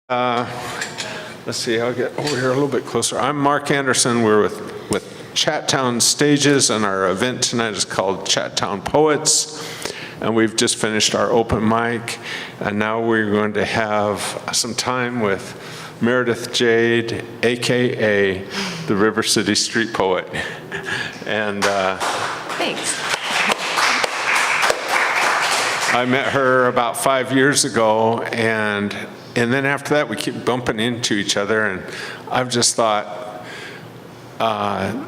Let's see, I'll get over here a little bit closer. I'm Mark Anderson. We're with Chattown Stages, and our event tonight is called Chattown Poets. And we've just finished our open mic, and now we're going to have some time with Meredith Jade, AKA the River City Street Poet. And thanks. I met her about 5 years ago, and then after that we keep bumping into each other, and I've just thought,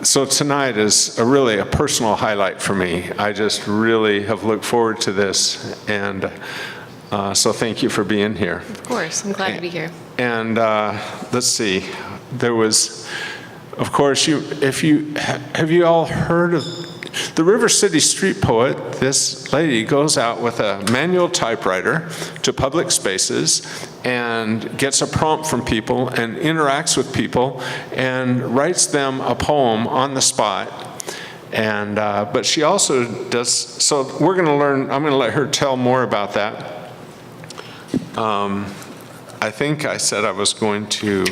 so tonight is really a personal highlight for me. I just really have looked forward to this, and so thank you for being here. Of course, I'm glad to be here. And let's see, there was, of course, have you all heard of the River City Street Poet? This lady goes out with a manual typewriter to public spaces and gets a prompt from people and interacts with people and writes them a poem on the spot. And but she also does, so we're going to learn, I'm going to let her tell more about that. I think I said I was going to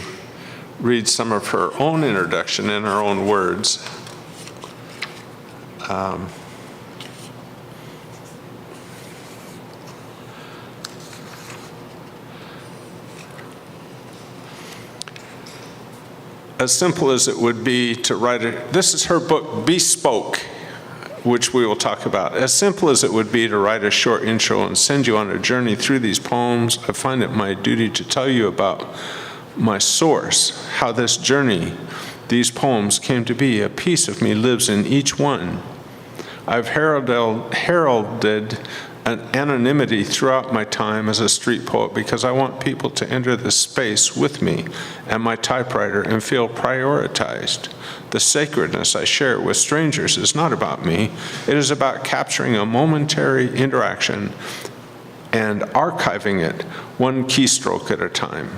read some of her own introduction in her own words. As simple as it would be to write this is her book, Bespoke, which we will talk about. As simple as it would be to write a short intro and send you on a journey through these poems, I find it my duty to tell you about my source, how this journey, these poems came to be. A piece of me lives in each one. I've heralded an anonymity throughout my time as a street poet because I want people to enter the space with me and my typewriter and feel prioritized. The sacredness I share with strangers is not about me. It is about capturing a momentary interaction and archiving it one keystroke at a time.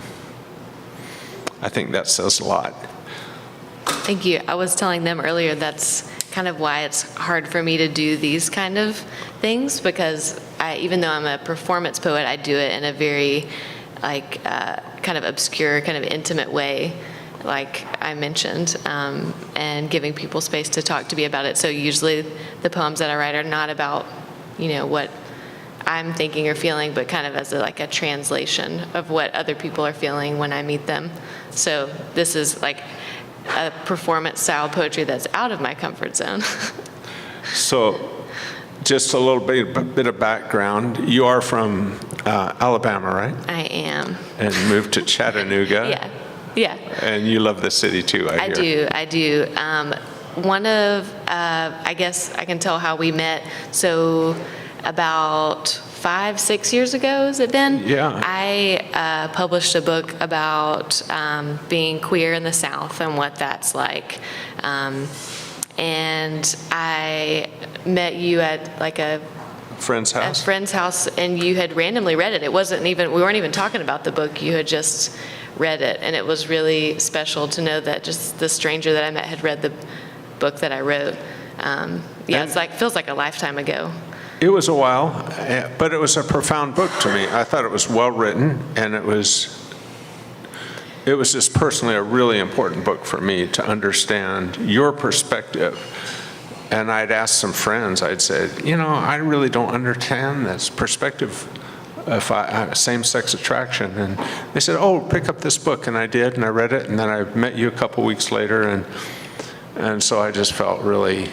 I think that says a lot. Thank you. I was telling them earlier that's kind of why it's hard for me to do these kind of things, because even though I'm a performance poet, I do it in a very kind of obscure, kind of intimate way, like I mentioned, and giving people space to talk to me about it. So usually the poems that I write are not about, what I'm thinking or feeling, but kind of as like a translation of what other people are feeling when I meet them. So this is like a performance style poetry that's out of my comfort zone. So just a little bit of background. You are from Alabama, right? I am. And moved to Chattanooga. Yeah. And you love the city too, I hear. I do. One of, I guess I can tell how we met. So about 5-6 years ago, has it been? Yeah. I published a book about being queer in the South and what that's like. And I met you at like a friend's house. A friend's house, and you had randomly read it. It wasn't even, we weren't even talking about the book. You had just read it, and it was really special to know that just the stranger that I met had read the book that I wrote. It's like, feels like a lifetime ago. It was a while, but it was a profound book to me. I thought it was well written, and it was just personally a really important book for me to understand your perspective. And I'd asked some friends, I'd said, I really don't understand this perspective of same-sex attraction. And they said, oh, pick up this book. And I did, and I read it, and then I met you a couple weeks later, and so I just felt really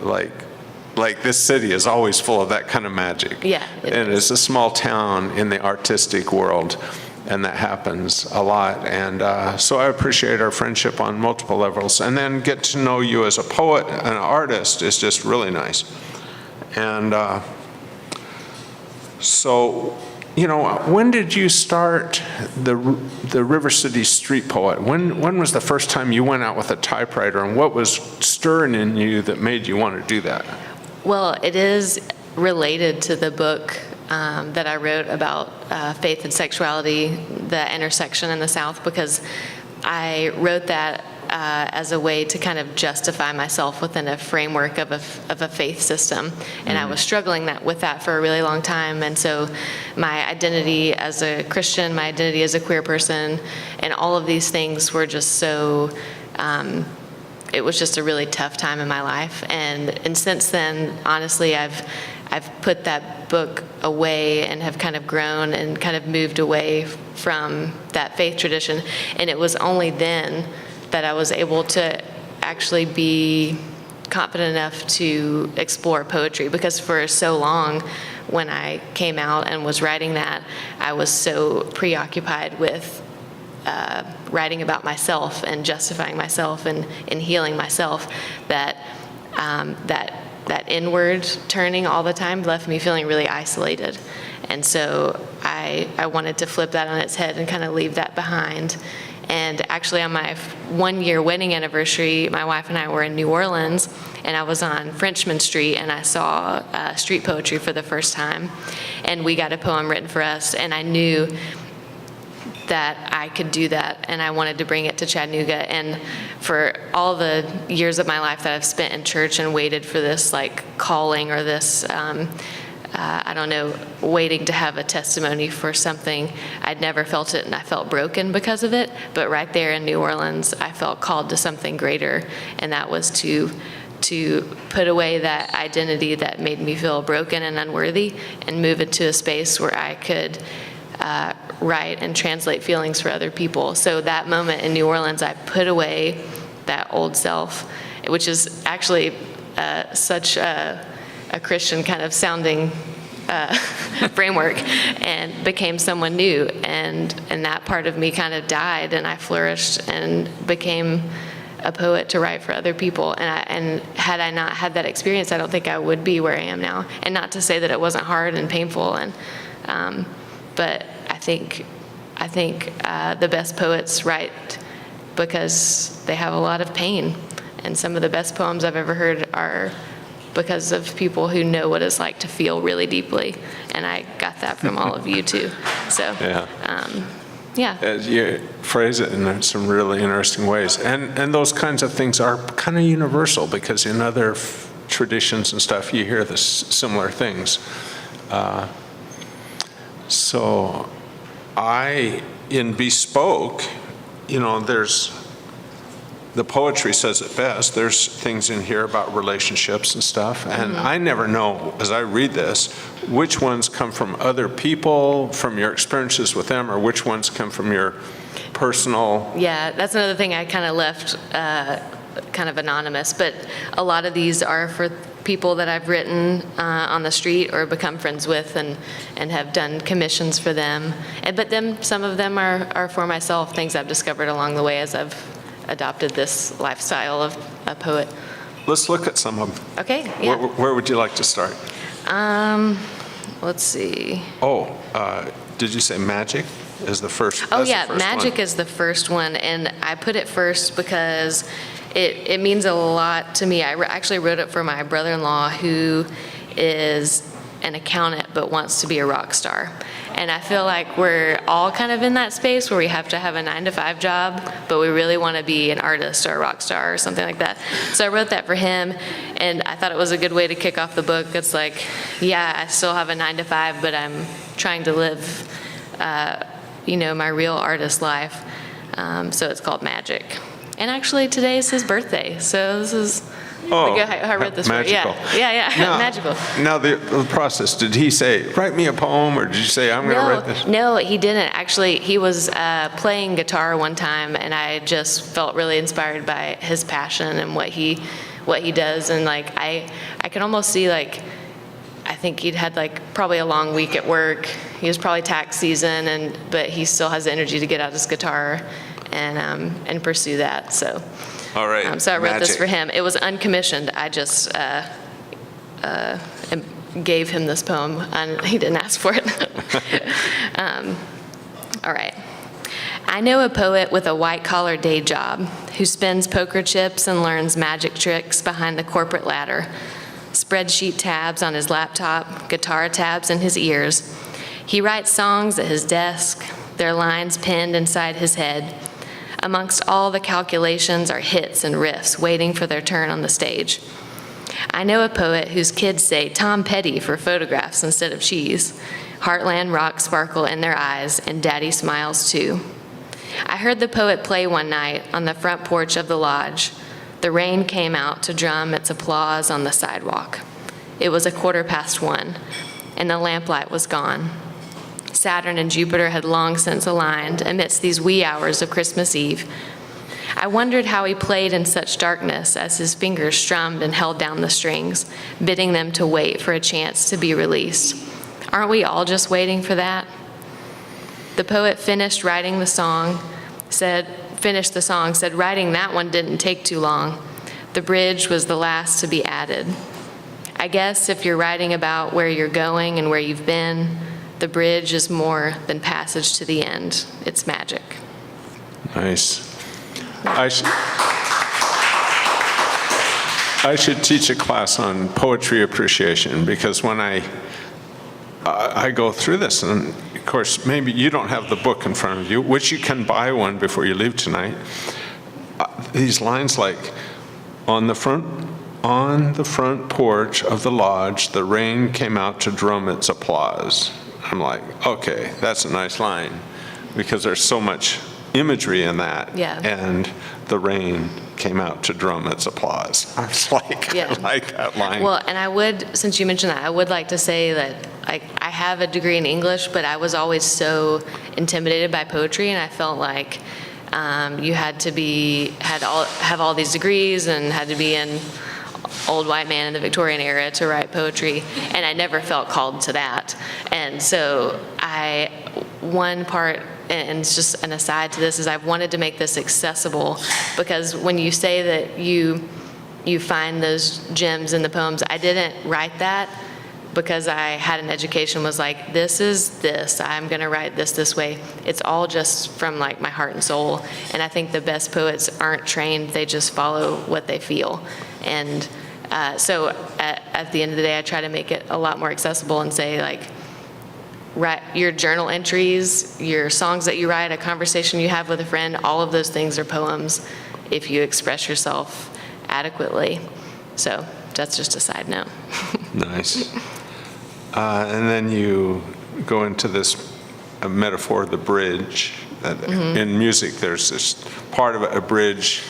like this city is always full of that kind of magic. Yeah. And it's a small town in the artistic world, and that happens a lot. And so I appreciate our friendship on multiple levels. And then get to know you as a poet and an artist is just really nice. And so, when did you start the River City Street Poet? When was the first time you went out with a typewriter, and what was stirring in you that made you want to do that? Well, it is related to the book that I wrote about faith and sexuality, the intersection in the South, because I wrote that as a way to kind of justify myself within a framework of a faith system. And I was struggling with that for a really long time. And so my identity as a Christian, my identity as a queer person, and all of these things were just so, it was just a really tough time in my life. And since then, honestly, I've put that book away and have kind of grown and kind of moved away from that faith tradition. And it was only then that I was able to actually be confident enough to explore poetry, because for so long when I came out and was writing that, I was so preoccupied with writing about myself and justifying myself and healing myself that that inward turning all the time left me feeling really isolated. And so I wanted to flip that on its head and kind of leave that behind. And actually on my 1-year wedding anniversary, my wife and I were in New Orleans, and I was on Frenchman Street, and I saw street poetry for the first time. And we got a poem written for us, and I knew that I could do that, and I wanted to bring it to Chattanooga. And for all the years of my life that I've spent in church and waited for this like calling or this, I don't know, waiting to have a testimony for something, I'd never felt it, and I felt broken because of it. But right there in New Orleans, I felt called to something greater, and that was to put away that identity that made me feel broken and unworthy and move into a space where I could write and translate feelings for other people. So that moment in New Orleans, I put away that old self, which is actually such a Christian kind of sounding framework, and became someone new. And that part of me kind of died, and I flourished and became a poet to write for other people. And had I not had that experience, I don't think I would be where I am now. And not to say that it wasn't hard and painful, but I think the best poets write because they have a lot of pain. And some of the best poems I've ever heard are because of people who know what it's like to feel really deeply. And I got that from all of you too. So, yeah. You phrase it in some really interesting ways. And those kinds of things are kind of universal, because in other traditions and stuff, you hear this similar things. So in Bespoke, there's, the poetry says it best. There's things in here about relationships and stuff. And I never know, as I read this, which ones come from other people, from your experiences with them, or which ones come from your personal. Yeah, that's another thing I kind of left kind of anonymous. But a lot of these are for people that I've written on the street or become friends with, and have done commissions for them. But then some of them are for myself, things I've discovered along the way as I've adopted this lifestyle of a poet. Let's look at some of them. Okay, yeah. Where would you like to start? Let's see. Did you say Magic is the first? Oh yeah, Magic is the first one, and I put it first because it means a lot to me. I actually wrote it for my brother-in-law, who is an accountant but wants to be a rock star. And I feel like we're all kind of in that space where we have to have a 9-to-5 job, but we really want to be an artist or a rock star or something like that. So I wrote that for him, and I thought it was a good way to kick off the book. It's like, yeah, I still have a 9-to-5, but I'm trying to live, my real artist life. So it's called Magic. And actually, today is his birthday, so this is I wrote this magical. Yeah, now, magical. Now, the process, did he say, write me a poem, or did you say, I'm going to write this? No, he didn't. Actually, he was playing guitar one time, and I just felt really inspired by his passion and what he does. And like, I could almost see, like, I think he'd had like probably a long week at work. He was probably tax season, but he still has the energy to get out his guitar and pursue that. So, all right. So I wrote Magic. this for him. It was uncommissioned. I just gave him this poem, and he didn't ask for it. All right. I know a poet with a white-collar day job who spends poker chips and learns magic tricks behind the corporate ladder. Spreadsheet tabs on his laptop, guitar tabs in his ears. He writes songs at his desk, their lines pinned inside his head. Amongst all the calculations are hits and riffs waiting for their turn on the stage. I know a poet whose kids say Tom Petty for photographs instead of cheese. Heartland rocks sparkle in their eyes, and Daddy smiles too. I heard the poet play one night on the front porch of the lodge. The rain came out to drum its applause on the sidewalk. It was 1:15, and the lamplight was gone. Saturn and Jupiter had long since aligned amidst these wee hours of Christmas Eve. I wondered how he played in such darkness as his fingers strummed and held down the strings, bidding them to wait for a chance to be released. Aren't we all just waiting for that? The poet finished the song, said, writing that one didn't take too long. The bridge was the last to be added. I guess if you're writing about where you're going and where you've been, the bridge is more than passage to the end. It's magic. Nice. I should teach a class on poetry appreciation, because when I go through this, and of course, maybe you don't have the book in front of you, which you can buy one before you leave tonight. These lines like, on the front porch of the lodge, the rain came out to drum its applause. I'm like, okay, that's a nice line, because there's so much imagery in that. Yeah. And the rain came out to drum its applause. I was like, Yeah. I like that line. Well, and I would, since you mentioned that, I would like to say that I have a degree in English, but I was always so intimidated by poetry, and I felt like you had to have all these degrees and had to be an old white man in the Victorian era to write poetry, and I never felt called to that. And so one part, and it's just an aside to this, is I've wanted to make this accessible, because when you say that you find those gems in the poems, I didn't write that because I had an education was like, this is this, I'm gonna write this way. It's all just from like my heart and soul. And I think the best poets aren't trained, they just follow what they feel. And so at the end of the day, I try to make it a lot more accessible and say, like, write your journal entries, your songs that you write, a conversation you have with a friend, all of those things are poems if you express yourself adequately. So that's just a side note. Nice. And then you go into this metaphor of the bridge. In music, there's this part of a bridge.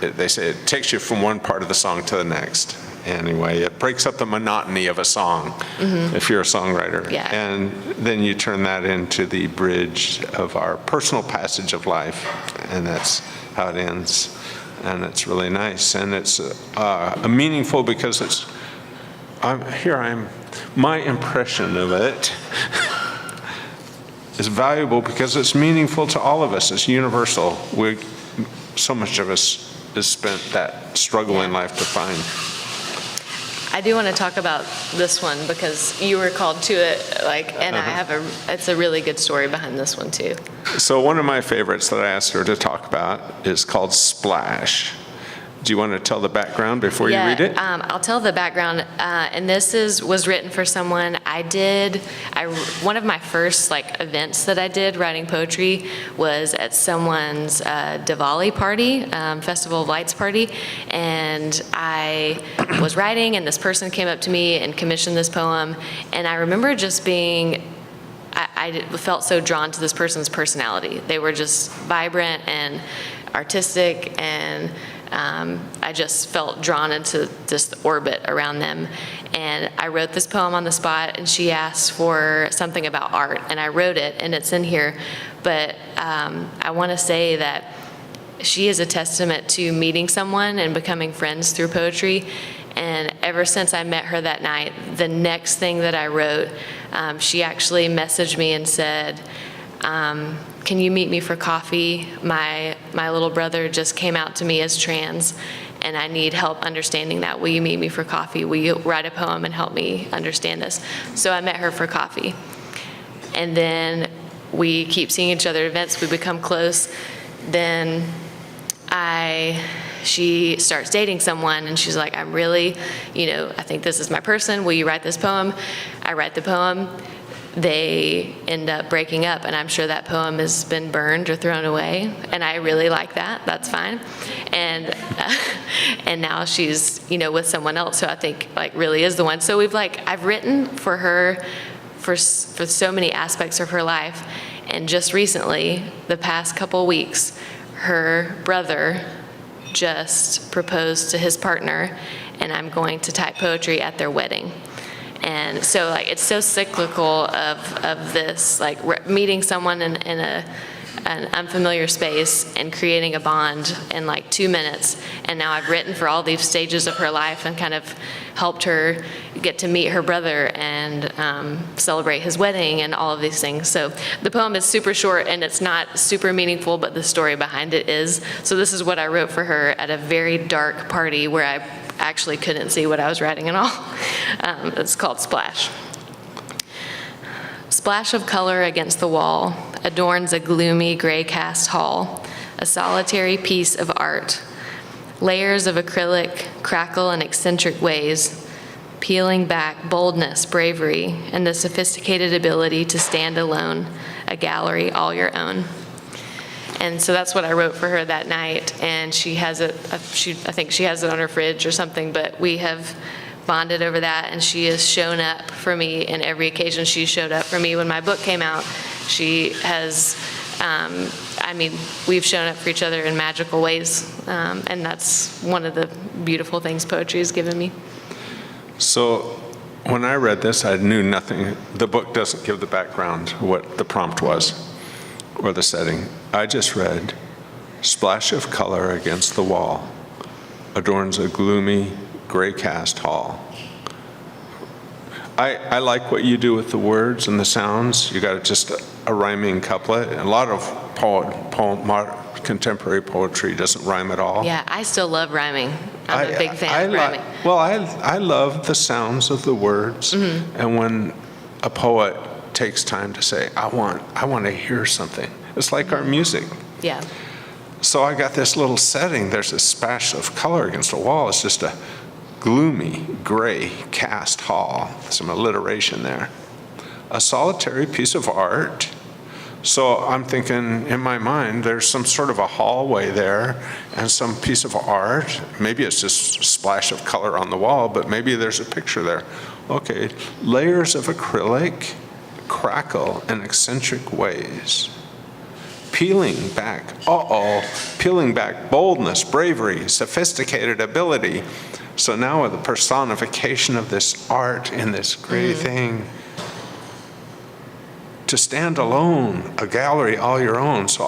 They say it takes you from one part of the song to the next. Anyway, it breaks up the monotony of a song, if you're a songwriter. Yeah. And then you turn that into the bridge of our personal passage of life, and that's how it ends. And it's really nice, and it's meaningful because my impression of it is valuable because it's meaningful to all of us. It's universal. So much of us has spent that struggle in life to find. I do want to talk about this one because you were called to it, and it's a really good story behind this one too. So one of my favorites that I asked her to talk about is called Splash. Do you want to tell the background before you read it? I'll tell the background, and this was written for someone. One of my first events that I did writing poetry was at someone's Diwali party, Festival of Lights party, and I was writing, and this person came up to me and commissioned this poem, and I remember just being, I felt so drawn to this person's personality. They were just vibrant and artistic, and I just felt drawn into this orbit around them. And I wrote this poem on the spot, and she asked for something about art, and I wrote it, and it's in here. But I want to say that she is a testament to meeting someone and becoming friends through poetry. And ever since I met her that night, the next thing that I wrote, she actually messaged me and said, can you meet me for coffee? My little brother just came out to me as trans, and I need help understanding that. Will you meet me for coffee? Will you write a poem and help me understand this? So I met her for coffee. And then we keep seeing each other at events. We become close. Then she starts dating someone, and she's like, I'm really, I think this is my person. Will you write this poem? I write the poem. they end up breaking up, and I'm sure that poem has been burned or thrown away, and I really like that. That's fine. And now she's, with someone else who I think like really is the one. So I've written for her for so many aspects of her life, and just recently, the past couple weeks, her brother just proposed to his partner, and I'm going to type poetry at their wedding. And so it's so cyclical of this, meeting someone in an unfamiliar space and creating a bond in 2 minutes. And now I've written for all these stages of her life and kind of helped her get to meet her brother and celebrate his wedding and all of these things. So the poem is super short and it's not super meaningful, but the story behind it is. So this is what I wrote for her at a very dark party where I actually couldn't see what I was writing at all. It's called Splash. Splash of color against the wall adorns a gloomy gray cast hall, a solitary piece of art. Layers of acrylic crackle in eccentric ways, peeling back boldness, bravery, and the sophisticated ability to stand alone, a gallery all your own. And so that's what I wrote for her that night, and she has it, I think she has it on her fridge or something, but we have bonded over that, and she has shown up for me in every occasion. She showed up for me when my book came out. She has, we've shown up for each other in magical ways, and that's one of the beautiful things poetry has given me. So when I read this, I knew nothing. The book doesn't give the background, what the prompt was, or the setting. I just read, splash of color against the wall adorns a gloomy gray cast hall. I like what you do with the words and the sounds. You got just a rhyming couplet. A lot of contemporary poetry doesn't rhyme at all. Yeah, I still love rhyming. I'm a big fan of rhyming. I love the sounds of the words, and when a poet takes time to say, I want to hear something. It's like our music. Yeah. So I got this little setting. There's a splash of color against the wall. It's just a gloomy, gray cast hall. Some alliteration there. A solitary piece of art. So I'm thinking in my mind, there's some sort of a hallway there and some piece of art. Maybe it's just a splash of color on the wall, but maybe there's a picture there. Okay, layers of acrylic crackle in eccentric ways. Peeling back boldness, bravery, sophisticated ability. So now with the personification of this art in this gray thing, to stand alone, a gallery all your own. So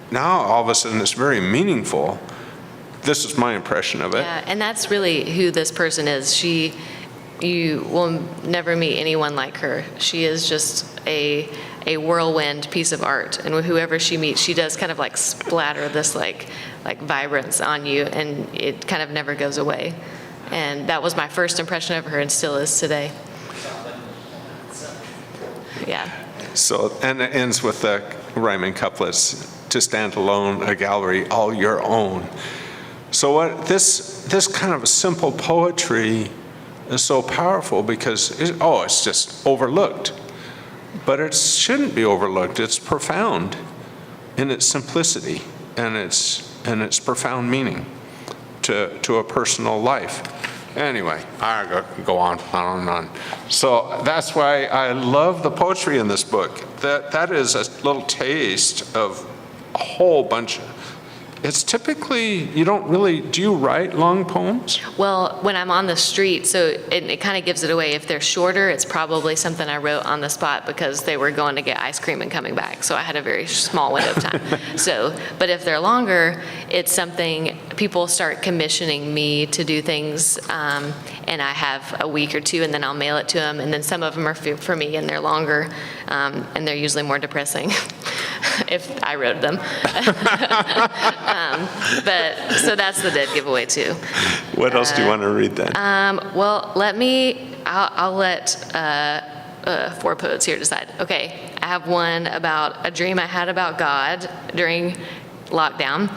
now all of a sudden it's very meaningful. This is my impression of it. Yeah, and that's really who this person is. You will never meet anyone like her. She is just a whirlwind piece of art, and whoever she meets, she does kind of splatter this like vibrance on you, and it kind of never goes away. And that was my first impression of her, and still is today. Yeah. So, and it ends with the rhyming couplets, to stand alone, a gallery all your own. So what this kind of simple poetry is so powerful because it's just overlooked. But it shouldn't be overlooked. It's profound in its simplicity and its profound meaning to a personal life. Anyway, I go on and on. So that's why I love the poetry in this book. That is a little taste of a whole bunch. It's typically, do you write long poems? Well, when I'm on the street, so it kind of gives it away. If they're shorter, it's probably something I wrote on the spot because they were going to get ice cream and coming back. So I had a very small window of time. But if they're longer, it's something, people start commissioning me to do things, and I have a week or two, and then I'll mail it to them. And then some of them are for me, and they're longer, and they're usually more depressing if I wrote them. But so that's the dead giveaway too. What else do you want to read then? Well, I'll let 4 poets here decide. Okay, I have one about a dream I had about God during lockdown.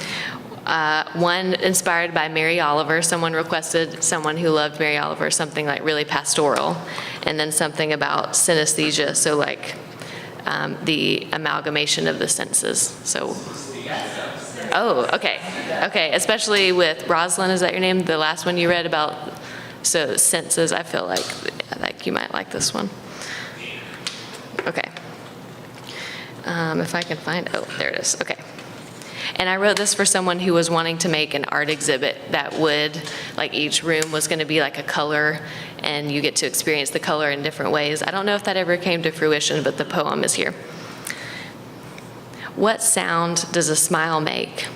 One inspired by Mary Oliver. Someone requested, someone who loved Mary Oliver, something like really pastoral, and then something about synesthesia, so like the amalgamation of the senses. So, oh, okay, okay. Especially with Rosalind, is that your name? The last one you read about, so senses. I feel like you might like this one. Okay. If I can find, oh, there it is. Okay. And I wrote this for someone who was wanting to make an art exhibit that would, like each room was going to be like a color, and you get to experience the color in different ways. I don't know if that ever came to fruition, but the poem is here. What sound does a smile make?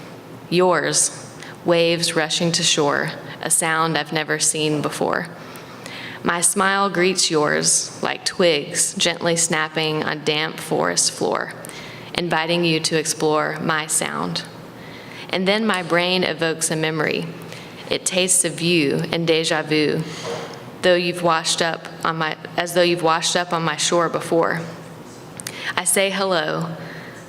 Yours, waves rushing to shore, a sound I've never seen before. My smile greets yours like twigs gently snapping on damp forest floor, inviting you to explore my sound. And then my brain evokes a memory. It tastes of you and deja vu, as though you've washed up on my shore before. I say hello.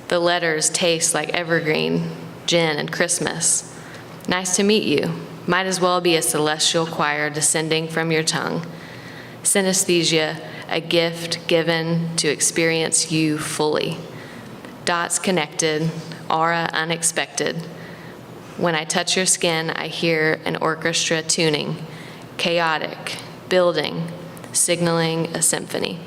The letters taste like evergreen, gin, and Christmas. Nice to meet you. Might as well be a celestial choir descending from your tongue. Synesthesia, a gift given to experience you fully. Dots connected, aura unexpected. When I touch your skin, I hear an orchestra tuning, chaotic, building, signaling a symphony.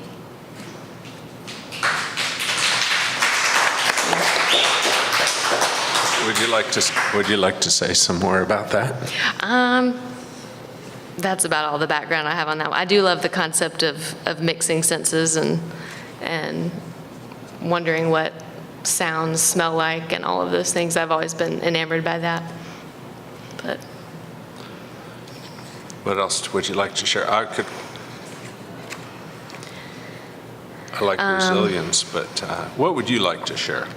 Would you like to say some more about that? That's about all the background I have on that one. I do love the concept of mixing senses and wondering what sounds smell like and all of those things. I've always been enamored by that. But What else would you like to share? I like resilience, but what would you like to share?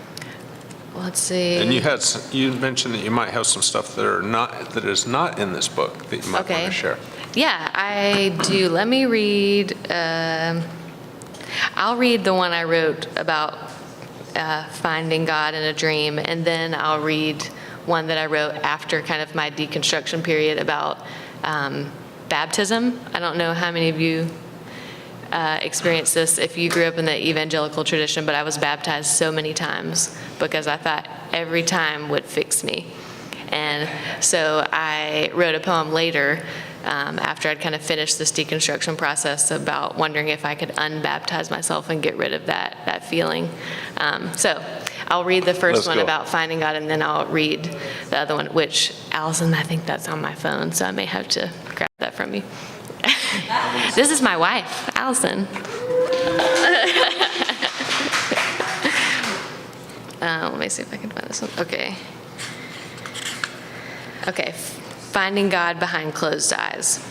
let's see. And you mentioned that you might have some stuff that is not in this book that you might want to share. Yeah, I do. Let me read. I'll read the one I wrote about finding God in a dream, and then I'll read one that I wrote after kind of my deconstruction period about baptism. I don't know how many of you experienced this if you grew up in the evangelical tradition, but I was baptized so many times because I thought every time would fix me. And so I wrote a poem later after I'd kind of finished this deconstruction process about wondering if I could unbaptize myself and get rid of that feeling. So I'll read the first one about finding God, and then I'll read the other one, which, Allison, I think that's on my phone, so I may have to grab that from you. This is my wife, Allison. Let me see if I can find this one. Okay. Okay, finding God behind closed eyes.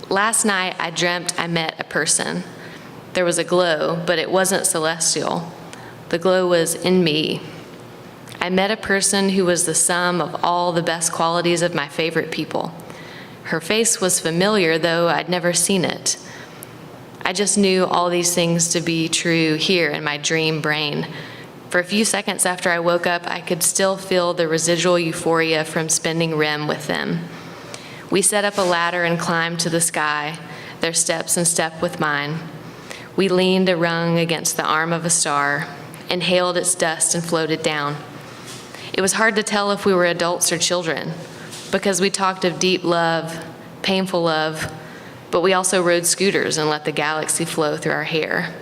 Last night I dreamt I met a person. There was a glow, but it wasn't celestial. The glow was in me. I met a person who was the sum of all the best qualities of my favorite people. Her face was familiar, though I'd never seen it. I just knew all these things to be true here in my dream brain. For a few seconds after I woke up, I could still feel the residual euphoria from spending REM with them. We set up a ladder and climbed to the sky, their steps in step with mine. We leaned a rung against the arm of a star, inhaled its dust and floated down. It was hard to tell if we were adults or children, because we talked of deep love, painful love, but we also rode scooters and let the galaxy flow through our hair.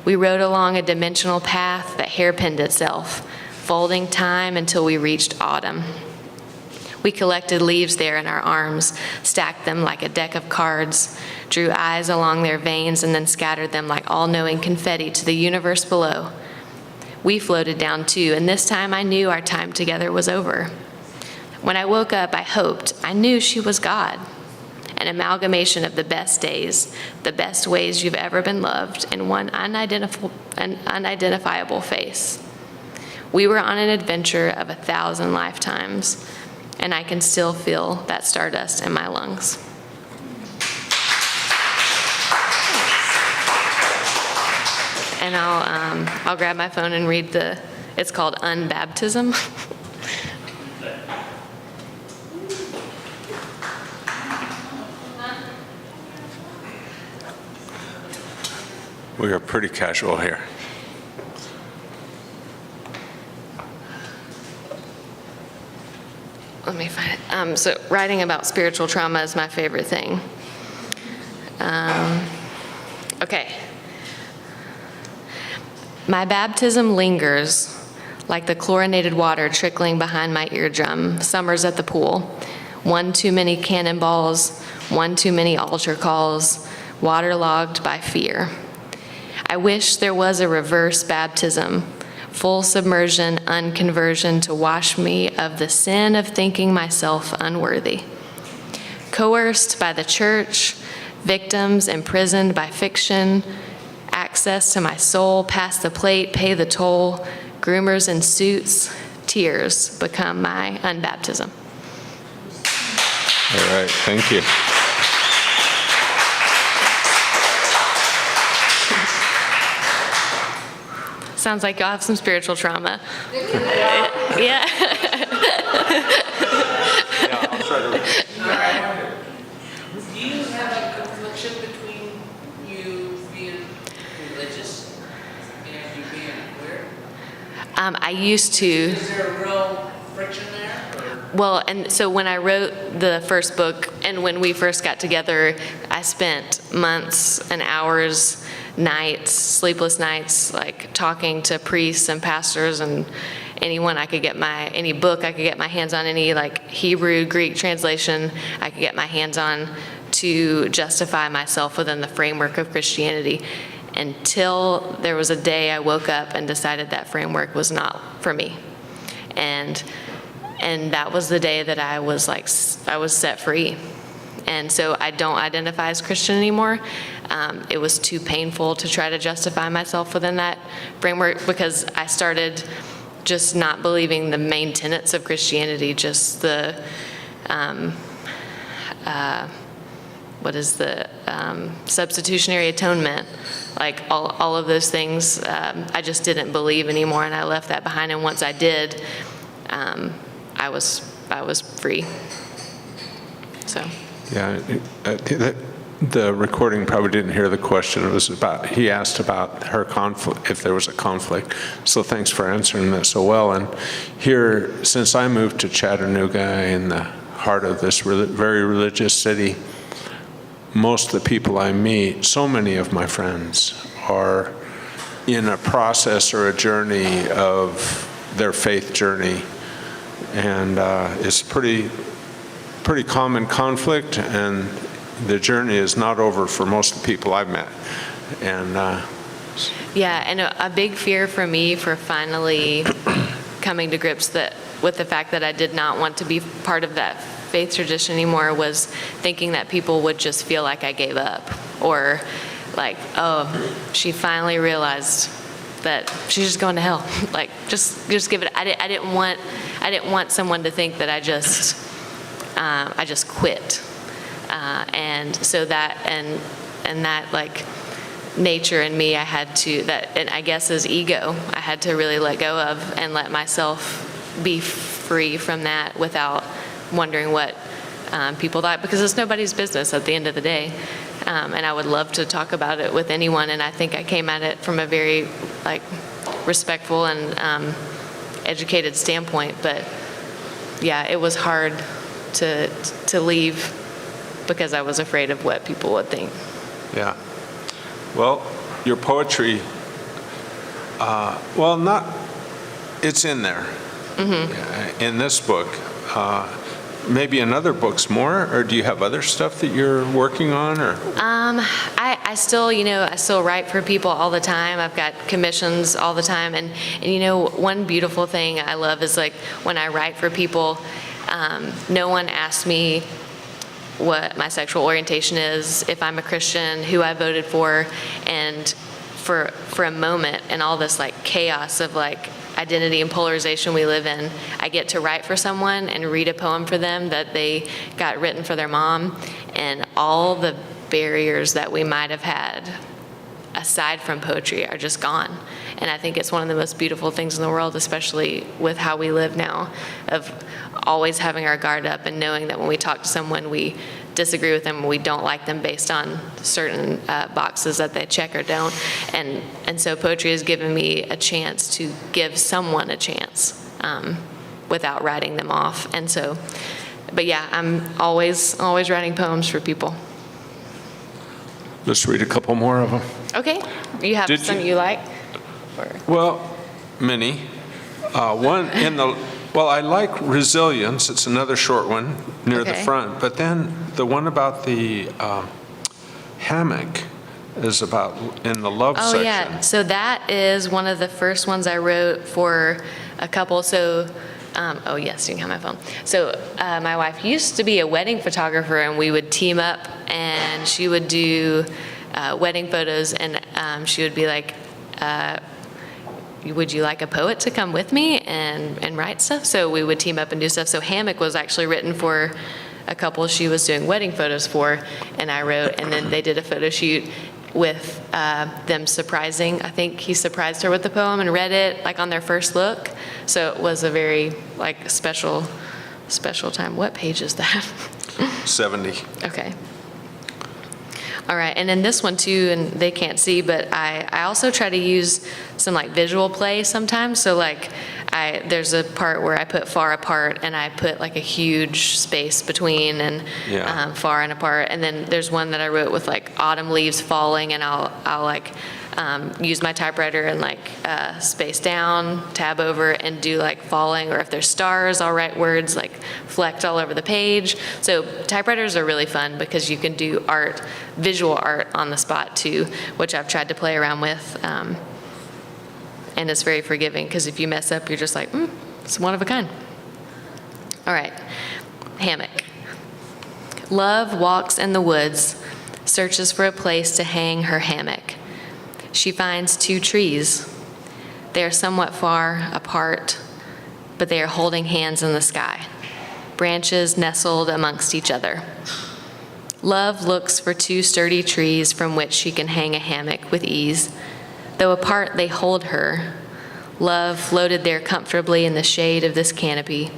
We rode along a dimensional path that hairpinned itself, folding time until we reached autumn. We collected leaves there in our arms, stacked them like a deck of cards, drew eyes along their veins, and then scattered them like all-knowing confetti to the universe below. We floated down too, and this time I knew our time together was over. When I woke up, I knew she was God. An amalgamation of the best days, the best ways you've ever been loved, in one unidentifiable face. We were on an adventure of 1,000 lifetimes, and I can still feel that stardust in my lungs. And I'll grab my phone and read the It's called Unbaptism. We are pretty casual here. Let me find it. So writing about spiritual trauma is my favorite thing. Okay. My baptism lingers like the chlorinated water trickling behind my eardrum, summers at the pool. One too many cannonballs, one too many altar calls, waterlogged by fear. I wish there was a reverse baptism, full submersion, unconversion to wash me of the sin of thinking myself unworthy. Coerced by the church, victims imprisoned by fiction, access to my soul, pass the plate, pay the toll, groomers in suits, tears become my unbaptism. All right, thank you. Sounds like y'all have some spiritual trauma. Yeah. I'll try to read. Do you have a confliction between you being religious and you being queer? I used to. Is there a real friction there? Or? Well, and so when I wrote the first book and when we first got together, I spent months and hours, nights, sleepless nights, like talking to priests and pastors and anyone I could get any book I could get my hands on, any like Hebrew, Greek translation I could get my hands on to justify myself within the framework of Christianity, until there was a day I woke up and decided that framework was not for me. And that was the day that I was set free. And so I don't identify as Christian anymore. It was too painful to try to justify myself within that framework, because I started just not believing the main tenets of Christianity, just the, substitutionary atonement, like all of those things. I just didn't believe anymore, and I left that behind. And once I did, I was free. So. Yeah, the recording probably didn't hear the question. It was about, he asked about her conflict, if there was a conflict. So thanks for answering that so well. And here, since I moved to Chattanooga in the heart of this very religious city, most of the people I meet, so many of my friends, are in a process or a journey of their faith journey. And it's pretty common conflict, and the journey is not over for most of the people I've met. And yeah, and a big fear for me for finally coming to grips with the fact that I did not want to be part of that faith tradition anymore was thinking that people would just feel like I gave up, or like, oh, she finally realized that she's just going to hell. Like, just give it. I didn't want someone to think that I just quit. And so that, and that like nature in me, I had to, and I guess as ego, I had to really let go of and let myself be free from that without wondering what people thought, because it's nobody's business at the end of the day. And I would love to talk about it with anyone, and I think I came at it from a very like respectful and educated standpoint. But yeah, it was hard to leave because I was afraid of what people would think. yeah. Well, your poetry, it's in there. Mm-hmm. In this book. Maybe in other books more, or do you have other stuff that you're working on? Or I still write for people all the time. I've got commissions all the time, and one beautiful thing I love is like when I write for people, no one asks me what my sexual orientation is, if I'm a Christian, who I voted for, and for a moment in all this like chaos of like identity and polarization we live in, I get to write for someone and read a poem for them that they got written for their mom, and all the barriers that we might have had aside from poetry are just gone. And I think it's one of the most beautiful things in the world, especially with how we live now, of always having our guard up and knowing that when we talk to someone, we disagree with them, we don't like them based on certain boxes that they check or don't. And so poetry has given me a chance to give someone a chance without writing them off. And so, but yeah, I'm always writing poems for people. Let's read a couple more of them. Okay, you have Did some you- you like? Or, Well, many. One in the, well, I like Resilience. It's another short one near the Okay. front. But then the one about the hammock is about in the love oh section. yeah, so that is one of the first ones I wrote for a couple. So, oh yes, you can have my phone. So my wife used to be a wedding photographer, and we would team up, and she would do wedding photos, and she would be like, would you like a poet to come with me and write stuff? So we would team up and do stuff. So Hammock was actually written for a couple she was doing wedding photos for, and I wrote, and then they did a photo shoot with them surprising. I think he surprised her with the poem and read it like on their first look. So it was a very like special time. What page is that? 70. Okay. All right, and then this one too, and they can't see, but I also try to use some like visual play sometimes. So like there's a part where I put far apart, and I put like a huge space between and Yeah. far and apart. And then there's one that I wrote with like autumn leaves falling, and I'll like use my typewriter and like space down, tab over, and do like falling, or if there's stars, I'll write words like flecked all over the page. So typewriters are really fun because you can do art, visual art on the spot too, which I've tried to play around with. And it's very forgiving because if you mess up, you're just like, it's one of a kind. All right, Hammock. Love walks in the woods, searches for a place to hang her hammock. She finds 2 trees. They are somewhat far apart, but they are holding hands in the sky, branches nestled amongst each other. Love looks for 2 sturdy trees from which she can hang a hammock with ease. Though apart they hold her, love floated there comfortably in the shade of this canopy.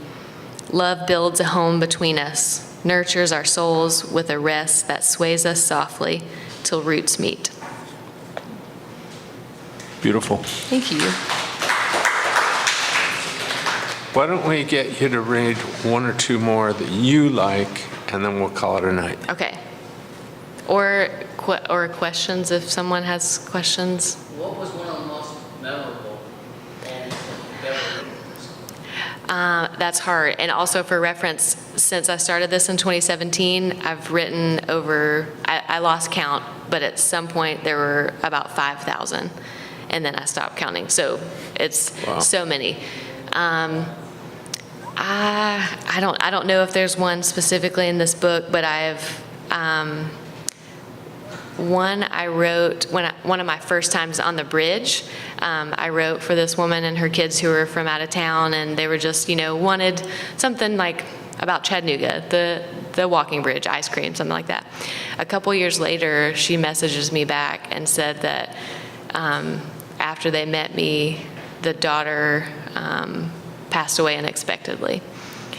Love builds a home between us, nurtures our souls with a rest that sways us softly till roots meet. Beautiful. Thank you. Why don't we get you to read 1 or 2 more that you like, and then we'll call it a night. Okay. Or questions if someone has questions. What was one of the most memorable poems that you've ever written? That's hard. And also for reference, since I started this in 2017, I've written over, I lost count, but at some point there were about 5,000. And then I stopped counting. So it's Wow. so many. I don't know if there's one specifically in this book, but I've one I wrote one of my first times on the bridge. I wrote for this woman and her kids who were from out of town, and they were just, wanted something like about Chattanooga, the walking bridge, ice cream, something like that. A couple years later, she messages me back and said that after they met me, the daughter passed away unexpectedly.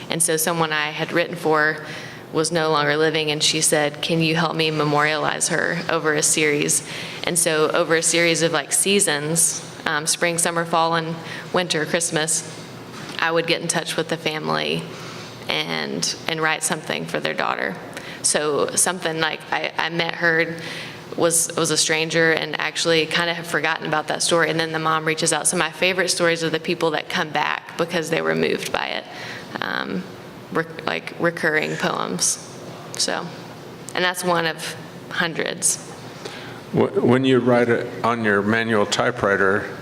And so someone I had written for was no longer living, and she said, can you help me memorialize her over a series? And so over a series of like seasons, spring, summer, fall, and winter, Christmas, I would get in touch with the family and write something for their daughter. So something like I met her, was a stranger, and actually kind of have forgotten about that story, and then the mom reaches out. So my favorite stories are the people that come back because they were moved by it, like recurring poems. So, and that's one of hundreds. When you write it on your manual typewriter,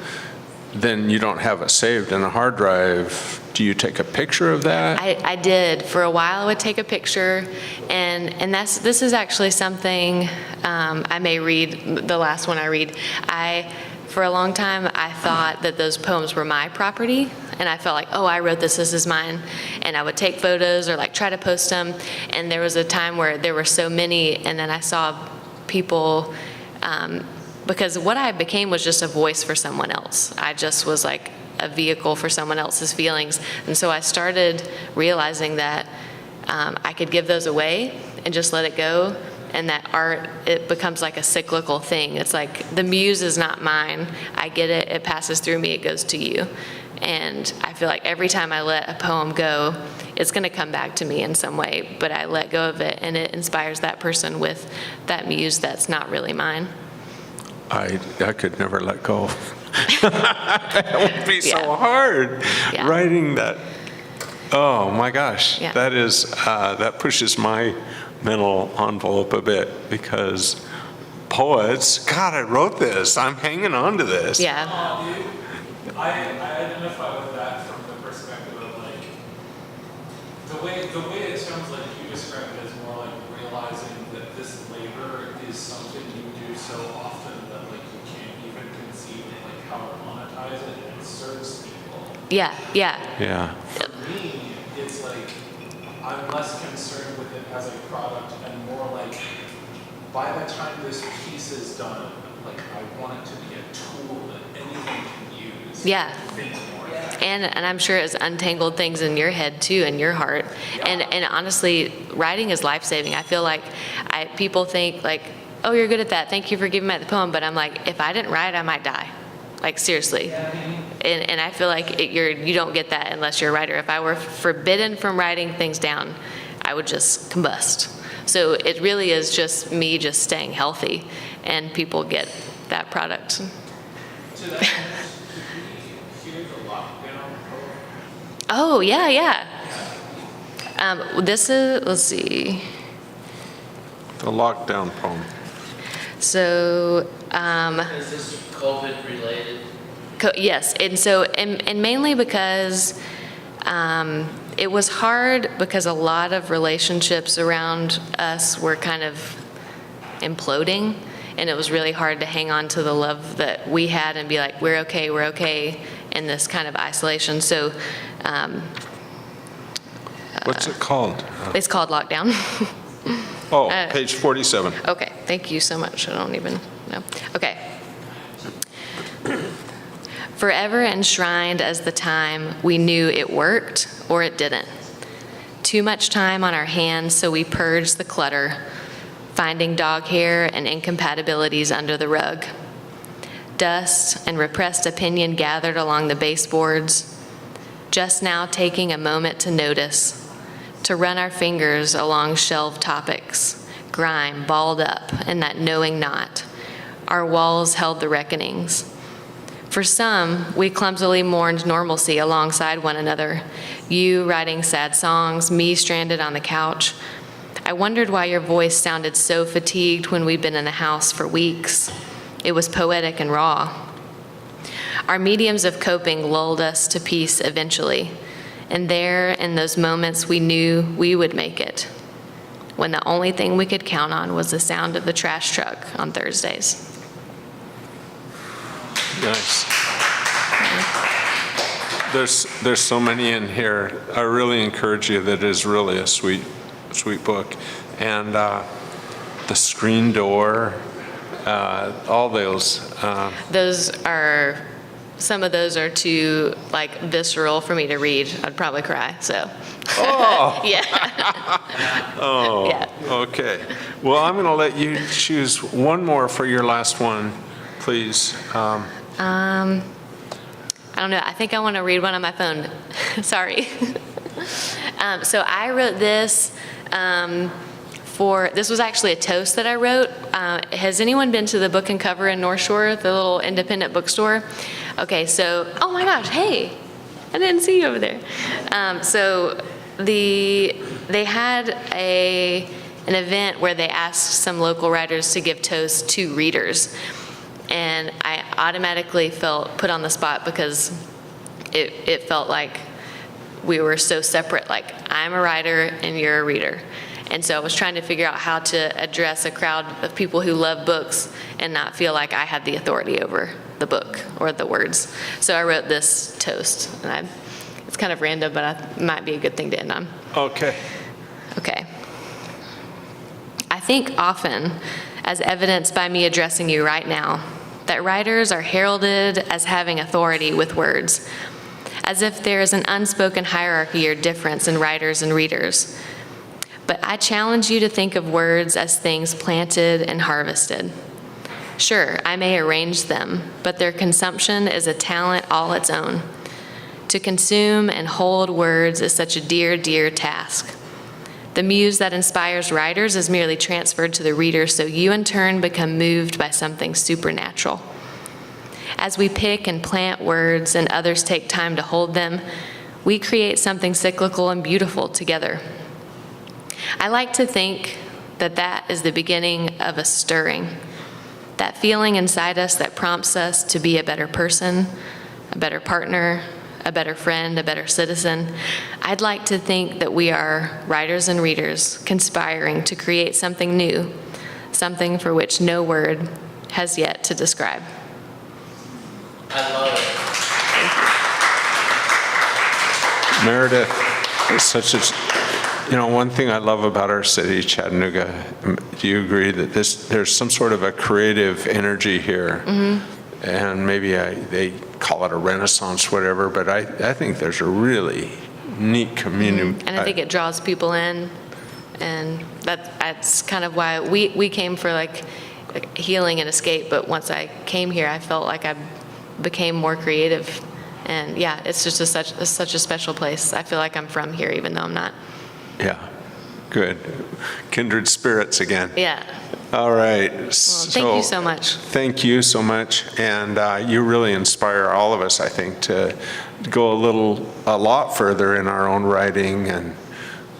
then you don't have it saved in a hard drive. Do you take a picture of that? I did. For a while, I would take a picture, and this is actually something I may read, the last one I read. For a long time, I thought that those poems were my property, and I felt like, oh, I wrote this is mine. And I would take photos or like try to post them, and there was a time where there were so many, and then I saw people because what I became was just a voice for someone else. I just was like a vehicle for someone else's feelings. And so I started realizing that I could give those away and just let it go. And that art, it becomes like a cyclical thing. It's like the muse is not mine. I get it, it passes through me, it goes to you. And I feel like every time I let a poem go, it's going to come back to me in some way, but I let go of it and it inspires that person with that muse that's not really mine. I could never let go. It would be so Yeah. hard Yeah. writing that. Oh my gosh, Yeah. that pushes my mental envelope a bit, because poets, God, I wrote this. I'm hanging on to this. Yeah. I identify with that from the perspective of like the way it sounds like you describe it is more like realizing that this labor is something you do so often that like you can't even conceive of like how to monetize it, and it serves people. Yeah. Yeah. Yeah. For me, it's like I'm less concerned with it as a product and more like by the time this piece is done, like I want it to be a tool that anyone can use. Yeah. Think more. And I'm sure it's untangled things in your head too, in your heart. And honestly, writing is life-saving. I feel like people think like, oh, you're good at that. Thank you for giving me the poem. But I'm like, if I didn't write, I might die. Like seriously. And I feel like you don't get that unless you're a writer. If I were forbidden from writing things down, I would just combust. So it really is just me just staying healthy, and people get that product. To that end, did we hear the lockdown poem? Oh, yeah. This is, let's see. The lockdown poem. So, Is this COVID related? yes, and mainly because it was hard because a lot of relationships around us were kind of imploding, and it was really hard to hang on to the love that we had and be like, we're okay in this kind of isolation. So What's it called? it's called Lockdown. Oh, page 47. Okay, thank you so much. I don't even know. Okay. Forever enshrined as the time we knew it worked or it didn't. Too much time on our hands, so we purged the clutter, finding dog hair and incompatibilities under the rug. Dust and repressed opinion gathered along the baseboards, just now taking a moment to notice, to run our fingers along shelved topics, grime balled up in that knowing knot. Our walls held the reckonings. For some, we clumsily mourned normalcy alongside one another, you writing sad songs, me stranded on the couch. I wondered why your voice sounded so fatigued when we'd been in the house for weeks. It was poetic and raw. Our mediums of coping lulled us to peace eventually, and there, in those moments, we knew we would make it, when the only thing we could count on was the sound of the trash truck on Thursdays. Nice. There's so many in here. I really encourage you. That is really a sweet book. And the screen door, all those. Some of those are too like visceral for me to read. I'd probably cry, so. Oh. Yeah. Oh. Yeah. Okay. Well, I'm going to let you choose one more for your last one, please. I don't know. I think I want to read one on my phone. Sorry. So I wrote this this was actually a toast that I wrote. Has anyone been to the Book and Cover in North Shore, the little independent bookstore? Okay, so, oh my gosh, hey, I didn't see you over there. So they had an event where they asked some local writers to give toasts to readers. And I automatically felt put on the spot because it felt like we were so separate, like I'm a writer and you're a reader. And so I was trying to figure out how to address a crowd of people who love books and not feel like I had the authority over the book or the words. So I wrote this toast, and it's kind of random, but it might be a good thing to end on. Okay. Okay. I think often, as evidenced by me addressing you right now, that writers are heralded as having authority with words, as if there is an unspoken hierarchy or difference in writers and readers. But I challenge you to think of words as things planted and harvested. Sure, I may arrange them, but their consumption is a talent all its own. To consume and hold words is such a dear, dear task. The muse that inspires writers is merely transferred to the reader, so you in turn become moved by something supernatural. As we pick and plant words and others take time to hold them, we create something cyclical and beautiful together. I like to think that that is the beginning of a stirring, that feeling inside us that prompts us to be a better person, a better partner, a better friend, a better citizen. I'd like to think that we are writers and readers conspiring to create something new, something for which no word has yet to describe. I love it. Meredith, it's such a, one thing I love about our city, Chattanooga, do you agree that there's some sort of a creative energy here? Mm-hmm. And maybe they call it a renaissance, whatever, but I think there's a really neat community. Mm-hmm. And I think it draws people in, and that's kind of why we came for like healing and escape, but once I came here, I felt like I became more creative. And yeah, it's just such a special place. I feel like I'm from here, even though I'm not. Yeah, good. Kindred spirits again. Yeah. All right. Well, thank you so much. Thank you so much. And you really inspire all of us, I think, to go a lot further in our own writing. And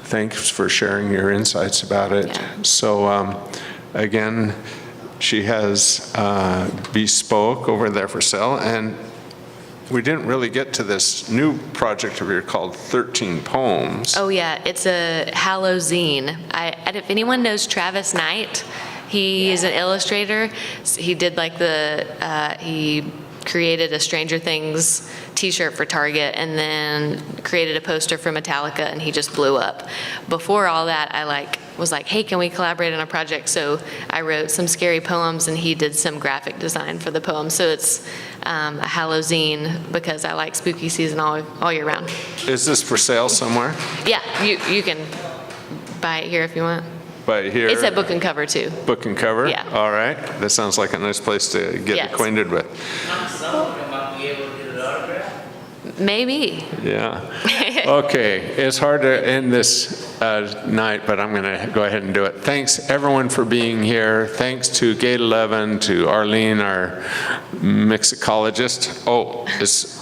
thanks for sharing your insights about it. Yeah. So again, she has Bespoke over there for sale. And we didn't really get to this new project of yours called 13 Poems. Oh yeah, it's a Hallowzine. If anyone knows Travis Knight, he is an illustrator. He did like he created a Stranger Things t-shirt for Target and then created a poster for Metallica, and he just blew up. Before all that, I was like, hey, can we collaborate on a project? So I wrote some scary poems and he did some graphic design for the poem. So it's a Hallowzine because I like spooky season all year round. Is this for sale somewhere? Yeah, you can buy it here if you want. But here? It's at Book and Cover too. Book and Cover? Yeah. All right. That sounds like a nice place to get Yes. acquainted with. Some of them might be able to get an autograph. Maybe. Yeah. Okay. It's hard to end this night, but I'm going to go ahead and do it. Thanks, everyone, for being here. Thanks to Gate 11, to Arlene, our mixicologist. Oh,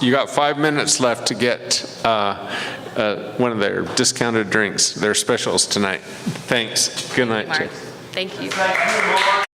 you got 5 minutes left to get one of their discounted drinks, their specials tonight. Thanks. Good night, Mark. Jade. Thank you. Thank you, Mark.